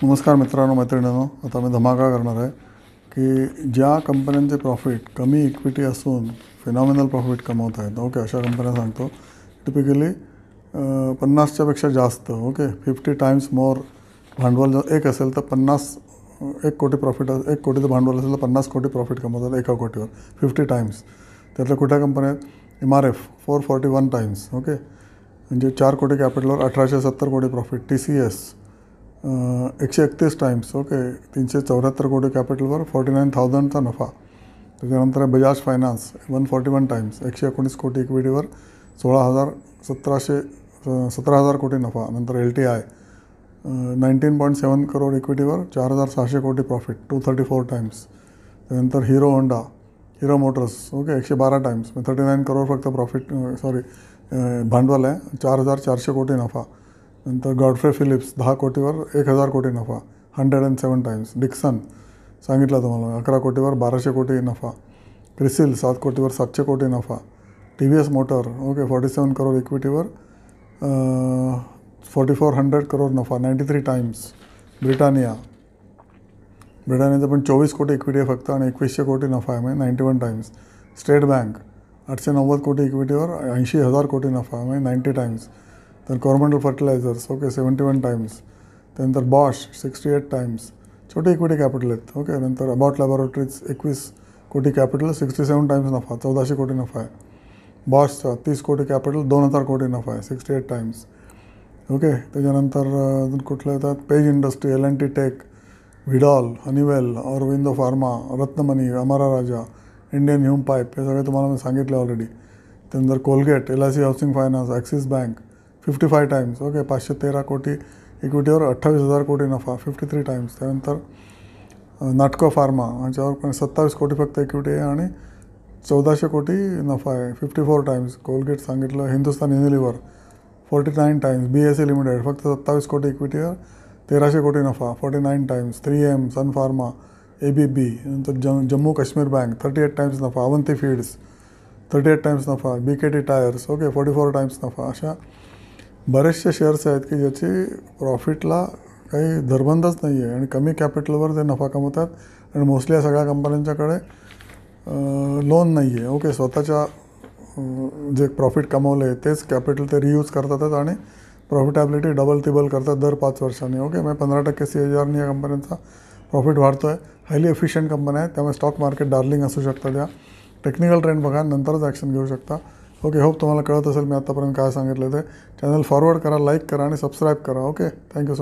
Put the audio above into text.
नमस्कार मित्रांनो मैत्रिणींनो, आता मी धमाका करणार आहे की ज्या कंपन्यांचे प्रॉफिट कमी इक्विटी असून फिनॉमिनल प्रॉफिट कमवत आहेत. ओके, अशा कंपन्या सांगतो. टिपिकली 50च्या पेक्षा जास्त. ओके, 50 टाइम्स मोर भांडवल जर एक असेल तर 1 कोटी प्रॉफिट, 1 कोटीचं भांडवल असेल तर 50 कोटी प्रॉफिट कमवतात 1 कोटीवर 50 टाइम्स. त्यातल्या कुठल्या कंपन्या आहेत? MRF 441 times. ओके, म्हणजे 4 कोटी कॅपिटलवर 1870 कोटी प्रॉफिट. TCS 131 times. ओके, 374 कोटी कॅपिटलवर 49,000चा नफा. त्याच्यानंतर बजाज फायनान्स 141 टाइम्स 119 कोटी इक्विटीवर 17,000 कोटी नफा. नंतर LTI 19.7 करोड इक्विटीवर 4,600 कोटी प्रॉफिट 234 टाइम्स. त्यानंतर hero Motors. Okay, 112 times 39 crore फक्त प्रॉफिट, भांडवल आहे, 4,400 कोटी नफा. नंतर गॉडफ्रे फिलिप्स 10 कोटीवर 1,000 कोटी नफा 107 टाइम्स. डिक्सन सांगितलं तुम्हाला 11 कोटीवर 1,200 कोटी नफा. क्रिसिल 7 कोटीवर 700 कोटी नफा. TVS मोटर 47 करोड इक्विटीवर 4,400 करोड नफा 93 टाइम्स. ब्रिटानियाचं पण 24 कोटी इक्विटी आहे फक्त आणि 2100 कोटी नफा आहे, म्हणजे 91 टाइम्स. स्टेट बँक 890 कोटी इक्विटीवर 80,000 कोटी नफा, म्हणजे 90 टाइम्स. तर कॉर्मंडल फर्टिलायझर्स 71 टाइम्स. त्यानंतर बॉश 68 टाइम्स. छोटे इक्विटी कॅपिटल आहेत. ओके, नंतर अबाउट लॅबोरेटरीज 21 कोटी कॅपिटल 67 टाइम्स नफा 1,400 कोटी नफा आहे. बॉशचा 30 कोटी कॅपिटल 2,000 कोटी नफा आहे 68 टाइम्स. ओके, त्याच्यानंतर अजून कुठलं येतात? पेज इंडस्ट्री, L&T टेक, व्हिडॉल, Honeywell, Aurobindo pharma, Ratnamani, Amara Raja, Indian Hume pipe, हे सगळे तुम्हाला मी सांगितले ऑलरेडी. त्यानंतर Colgate, LIC housing finance, Axis Bank 55 times. Okay, 513 कोटी इक्विटीवर 28,000 कोटी नफा 53 टाइम्स. त्यानंतर नाटको फार्मा ह्याच्यावर पण 27 कोटी फक्त इक्विटी आहे आणि 1,400 कोटी नफा आहे 54 टाइम्स. कोलगेट सांगितलं. Hindustan Unilever 49 times. BSE limited फक्त 27 कोटी इक्विटीवर 1,300 कोटी नफा 49 टाइम्स. 3M, सन फार्मा, ABB. नंतर जम्मू काश्मीर बँक 38 टाइम्स नफा. अवंती फीड्स 38 टाइम्स नफा. BKT टायर्स 44 टाइम्स नफा. अशा बरेचसे शेअर्स आहेत की ज्याची प्रॉफिटला काही धरबंदच नाही आहे आणि कमी कॅपिटलवर ते नफा कमवतात. आणि मोस्टली या सगळ्या कंपन्यांच्याकडे लोन नाही आहे. ओके, स्वतःच्या जे प्रॉफिट कमवलं आहे तेच कॅपिटल ते रियूज करतातच आणि प्रॉफिटॅबिलिटी डबल तिबल करतात दर 5 वर्षांनी. ओके, म्हणजे 15% CAGRनी या कंपन्यांचा प्रॉफिट वाढतो आहे. हायली एफिशियंट कंपन्या आहेत, त्यामुळे स्टॉक मार्केट डार्लिंग असू शकतं. त्या टेक्निकल ट्रेंड बघा, नंतरच ॲक्शन घेऊ शकता. ओके, होप तुम्हाला कळत असेल मी आतापर्यंत काय सांगितलं ते. चॅनल फॉरवर्ड करा, लाईक करा आणि सबस्क्राईब करा. Okay, thank you so much.